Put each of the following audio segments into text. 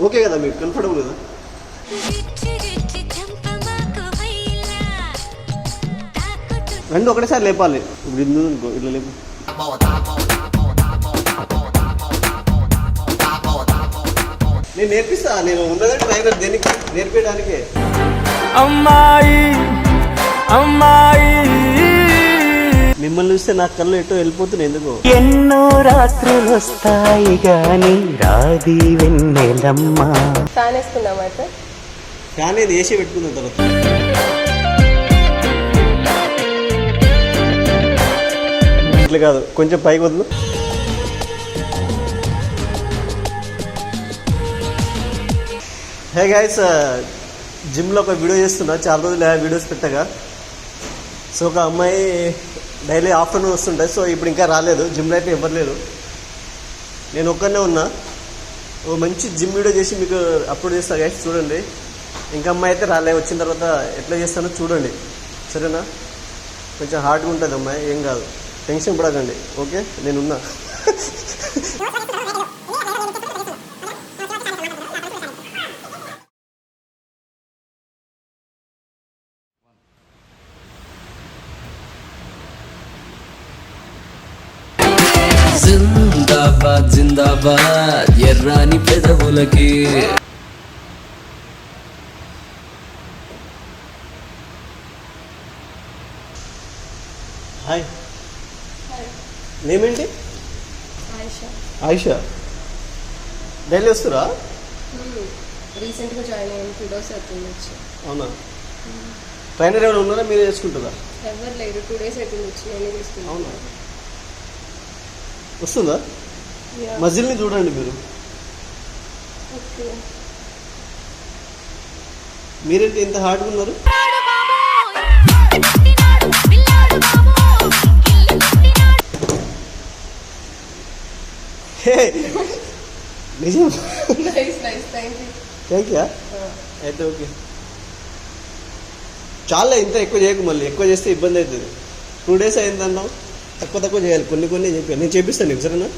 Okay కదా మీకు comfortable కదా? రెండు ఒకటేసారి లేపాలి. ఇప్పుడు ఇందు అనుకో, ఇట్లా లేపు. నేను నేర్పిస్తా, నేను ఉన్నదే ట్రైనర్ దేనికి నేర్పించడానికే. అమ్మాయి అమ్మాయి మిమ్మల్ని చూస్తే నా కళ్ళు ఎటో వెళ్ళిపోతున్నాయి ఎందుకో. ఎన్నో రాత్రులు వస్తాయి గాని రాది వెన్నెలమ్మ. ఫ్యాన్ వేసుకుందాం అయితే. ఫ్యాన్ ఏది వేసి పెట్టుకున్న తర్వాత ఇట్లా కాదు, కొంచెం పైకి వదులు. హే గైస్, జిమ్లో ఒక వీడియో చేస్తున్నా, చాలా రోజులు వీడియోస్ పెట్టగా. సో ఒక అమ్మాయి డైలీ ఆఫ్టర్నూన్ వస్తుంటాయి. సో ఇప్పుడు ఇంకా రాలేదు, జిమ్లో అయితే ఎవరు లేరు, నేను ఒక్కనే ఉన్నా. ఓ మంచి జిమ్ వీడియో చేసి మీకు అప్లోడ్ చేస్తా గైస్, చూడండి. ఇంకా అమ్మాయి అయితే రాలే, వచ్చిన తర్వాత ఎట్లా చేస్తానో చూడండి, సరేనా? కొంచెం హార్డ్గా ఉంటుంది అమ్మాయి, ఏం కాదు, టెన్షన్ పడకండి, ఓకే? నేనున్నా. జిందాబాద్ జిందాబాద్ ఎర్రాని పెదవులకి. హాయ్, నేమేంటి? ఆయిషా. డైలీ వస్తురా? రీసెంట్గా జాయిన్ అయ్యాను, 2 days అవుతుంది వచ్చి. అవునా? ట్రైనర్ ఎవరు ఉన్నారా, మీరే చేసుకుంటారా? ఎవరు లేరు, 2 days అవుతుంది వచ్చి, నేనే తీసుకుంటాను. అవునా? వస్తుందా? మజిల్ని చూడండి మీరు. మీరేంటి ఇంత హార్డ్గా ఉన్నారు? నిజం? Thank you. అయితే ఓకే, చాలా ఇంత ఎక్కువ చేయకు, మళ్ళీ ఎక్కువ చేస్తే ఇబ్బంది అవుతుంది. 2 days అయిందన్నావు, తక్కువ చేయాలి, కొన్ని చెప్పాను. నేను చేపిస్తాను నీకు, సరేనా?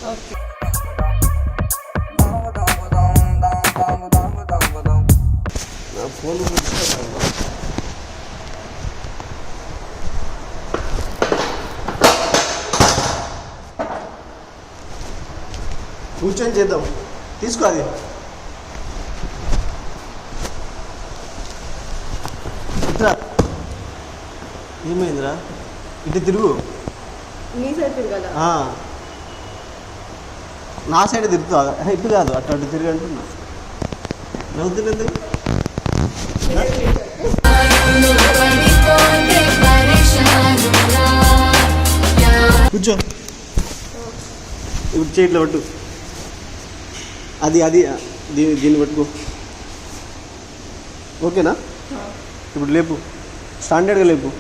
నా ఫోన్ కూర్చొని చేద్దాం, తీసుకో. అది ఇట్లా ఏమైందిరా? ఇటు తిరుగు. నా సైడ్ తిరుగుతా, ఇటు కాదు, అటు తిరిగి అంటున్నా. నవ్వుతున్నది కూర్చో. ఇప్పుడు చేయట్లో పట్టు, అది దీన్ని పట్టుకో, ఓకేనా? ఇప్పుడు లేపు, స్టాండర్డ్గా లేపు.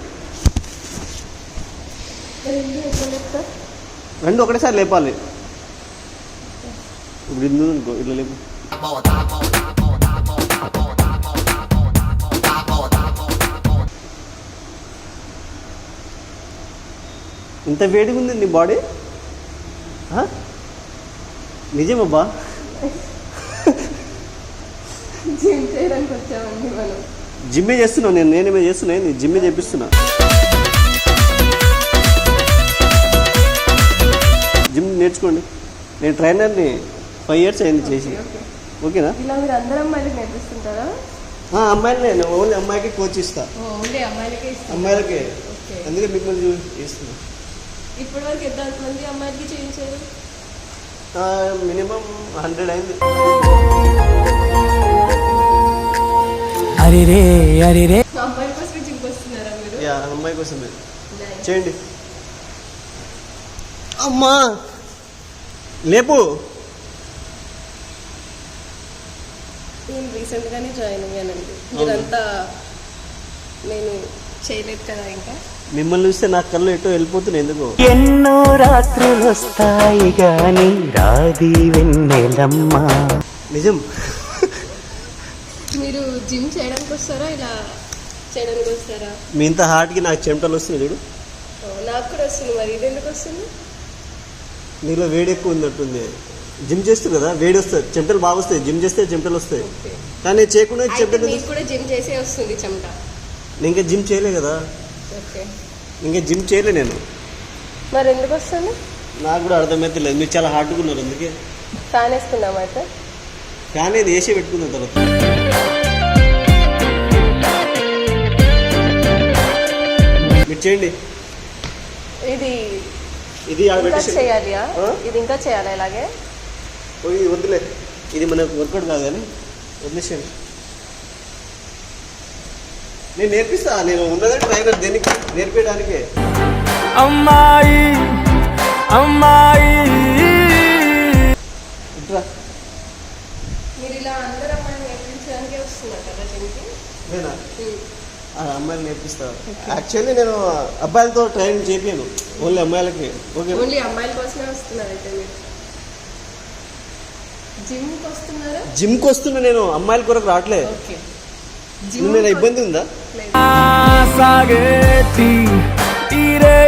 రెండు ఒకటేసారి లేపాలి. ఇప్పుడు ఇందు అనుకో, ఇట్లా లేపు. ఇంత వేడిగా ఉంది నీ బాడీ? నిజమబ్బా? జిమ్మే చేస్తున్నావు, నేనేమే చేస్తున్నా, జిమ్మే చేపిస్తున్నా. జిమ్ నేర్చుకోండి, నేను ట్రైనర్ని, 5 years అయింది చేసి, ఓకేనా? అమ్మాయిలే, ఓన్లీ అమ్మాయికి కోచ్ ఇస్తా, అమ్మాయిలకే, అందుకే మిమ్మల్ని చేస్తున్నా. ఇప్పటివరకు ఎంతమంది అమ్మాయిలకి చేయించారు? మినిమం 100 అయింది. అమ్మాయి కోసం జిమ్కి వస్తున్నారా మీరు? అమ్మాయి కోసమే చేయండి. అమ్మా లేపు. నేను రీసెంట్గానే జాయిన్ అయ్యానండి, ఇదంతా నేను చేయలేదు కదా. ఇంకా మిమ్మల్ని చూస్తే నా కళ్ళు ఎటో వెళ్ళిపోతున్నాయి ఎందుకో. ఎన్నో రాత్రులు వస్తాయి గాని రాది వెన్నెలమ్మ. నిజం? మీరు జిమ్ చేయడానికి వస్తారా, ఇలా చేయడానికి వస్తారా? మీ ఇంత హార్ట్కి నాకు చెమటలు వస్తున్నాయి చూడు. నాకు కూడా వస్తుంది, మరి ఇది ఎందుకు వస్తుంది? నీలో వేడి ఎక్కువ ఉన్నట్టుంది. జిమ్ చేస్తారు కదా, వేడి వస్తుంది, చెమటలు బాగా వస్తాయి. జిమ్ చేస్తే చెమటలు వస్తాయి. ఓకే. కానీ చేయకుండా అయితే చెమటలు మీకు కూడా జిమ్ చేసే వస్తుంది చెమట. నేను ఇంకా జిమ్ చేయలే కదా, ఓకే. ఇంకా జిమ్ చేయలే నేను. మరి ఎందుకు వస్తుంది? నాకు కూడా అర్థమైతే లేదు. మీరు చాలా హార్డ్గా ఉన్నారు, అందుకే ఫ్యాన్ వేసుకుందాం అయితే. ఫ్యాన్ ఏది ఏసీ పెట్టుకున్న తర్వాత మీరు చేయండి. ఇది ఇది ఆడ ఇంకా పెట్టేసి చేయాలి. ఆ? ఇది ఇంకా చేయాలి ఇలాగే. ఇది వద్దులే, ఇది మనకు వర్కౌట్ కాదు కానీ వదిలేసేయండి. నేను నేర్పిస్తా, నేను ఉన్నదే ట్రైనర్, దేనికి నేర్పించడానికే. అమ్మాయి అమ్మాయి ఇట్లా మీరు ఇలా అందరూ అమ్మాయిని నేర్పించడానికే వస్తున్నారు కదా జిమ్కి. నేనా ఆ అమ్మాయిలు నేర్పిస్తా. యాక్చువల్లీ నేను అబ్బాయిలతో ట్రైనింగ్ చేపియను, ఓన్లీ అమ్మాయిలకి. ఓకే, ఓన్లీ అమ్మాయిల కోసమే వస్తున్నారు అయితే మీరు. జిమ్కి వస్తున్నారా? జిమ్కి వస్తున్నా నేను, అమ్మాయిల కొరకు రావట్లే. ఓకే. నేను ఇబ్బంది ఉందా? సాగేటి తీరే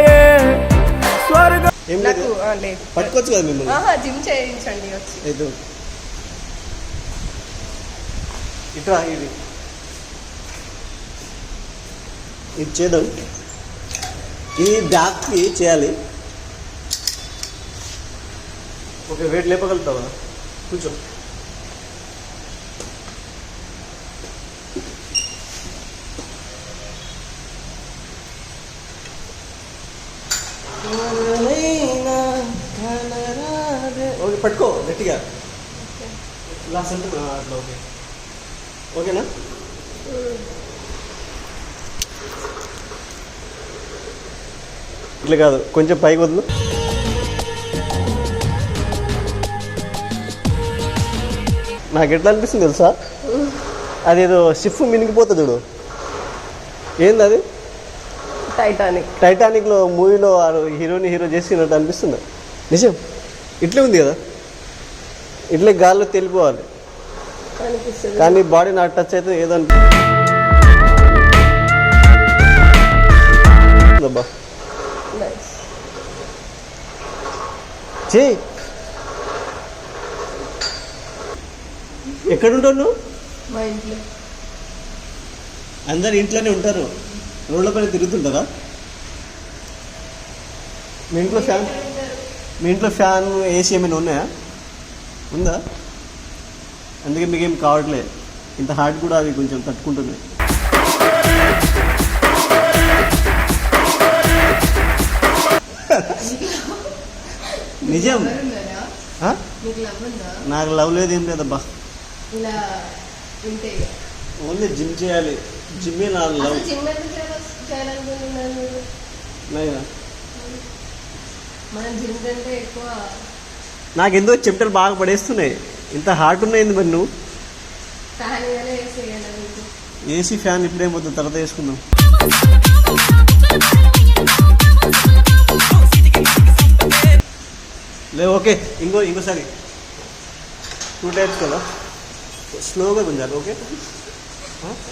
స్వర్గ ఏం లేదు, నాకు లేదు. పట్టుకోవచ్చు కదా మిమ్మల్ని. జిమ్ చేయించండి వచ్చి. అయితే ఇట్లా ఇది చేద్దాం. ఇది బ్యాక్కి చేయాలి. ఓకే, వెయిట్ లేపగలుగుతావా? కూర్చో. ఓకే, పట్టుకో గట్టిగా. లాస్ట్ అంటే అట్లా. ఓకే, ఓకేనా? ఇట్లా కాదు, కొంచెం పైకి వదులు. నాకు ఎట్లా అనిపిస్తుంది తెలుసా, అదేదో షిఫ్ట్ మినిగిపోతుంది చూడు, ఏంది అది? టైటానిక్లో మూవీలో హీరో చేసినట్టు అనిపిస్తుంది. నిజం, ఇట్లే ఉంది కదా, ఇట్లే గాల్లో తెలిపోవాలి. అనిపిస్తుంది. కానీ బాడీ నాకు టచ్ అయితే ఏదో అబ్బా. Nice. చెయ్యి. ఎక్కడుంటావు నువ్వు? మా ఇంట్లో. అందరు ఇంట్లోనే ఉంటారు, రోడ్ల పైన తిరుగుతుంటారా? మీ ఇంట్లో ఫ్యాన్ ఏసీ ఏమైనా ఉన్నాయా? ఉందా? అందుకే మీకేం కావట్లే, ఇంత హార్ట్ కూడా అవి కొంచెం తట్టుకుంటుంది. నిజం. ఆ? మీకు లవ్ ఉందా? నాకు లవ్ లేదు, ఏం లేదబ్బా. ఇలా ఉంటే ఓన్లీ జిమ్ చేయాలి, జిమ్మే నా లవ్. జిమ్ ఎందుకు చేయాలనుకుంటున్నారు మీరు? నైనా మనం జిమ్ కంటే ఎక్కువ నాకెందుకో చెమటలు బాగా పడేస్తున్నాయి. ఇంత హార్ట్ ఉన్నాయింది మరి నువ్వు. ఫ్యాన్ గానే వేసేయాలి మీకు. ఏసీ ఫ్యాన్ ఇప్పుడేం వద్దు, తర్వాత వేసుకుందాం. లే, ఓకే. ఇంకోసారి 2 టైమ్స్ కదా, స్లోగా గుంజాలి. Okay,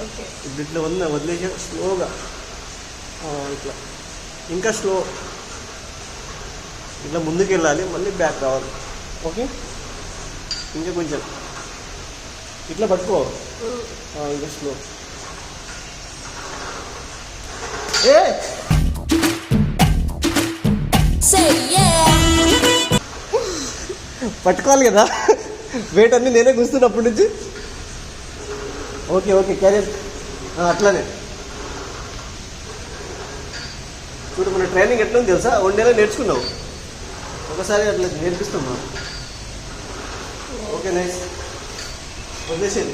okay. ఇప్పుడు ఇట్లా వదిలేసా స్లోగా, ఇట్లా ఇంకా స్లో, ఇట్లా ముందుకు వెళ్ళాలి, మళ్ళీ బ్యాక్ రావాలి. ఓకే, ఇంకా కొంచెం ఇట్లా పట్టుకో, ఇంకా స్లో. ఏ పట్టుకోవాలి కదా, వెయిట్ అన్ని నేనే కూస్తున్నప్పటి నుంచి. ఓకే, క్యారియర్ అట్లానే చూడు. మన ట్రైనింగ్ ఎట్లా ఉంది తెలుసా, 1 నెల నేర్చుకున్నావు, ఒకసారి అట్లా నేర్పిస్తాం మనం. Okay, nice. వదిలేసేది.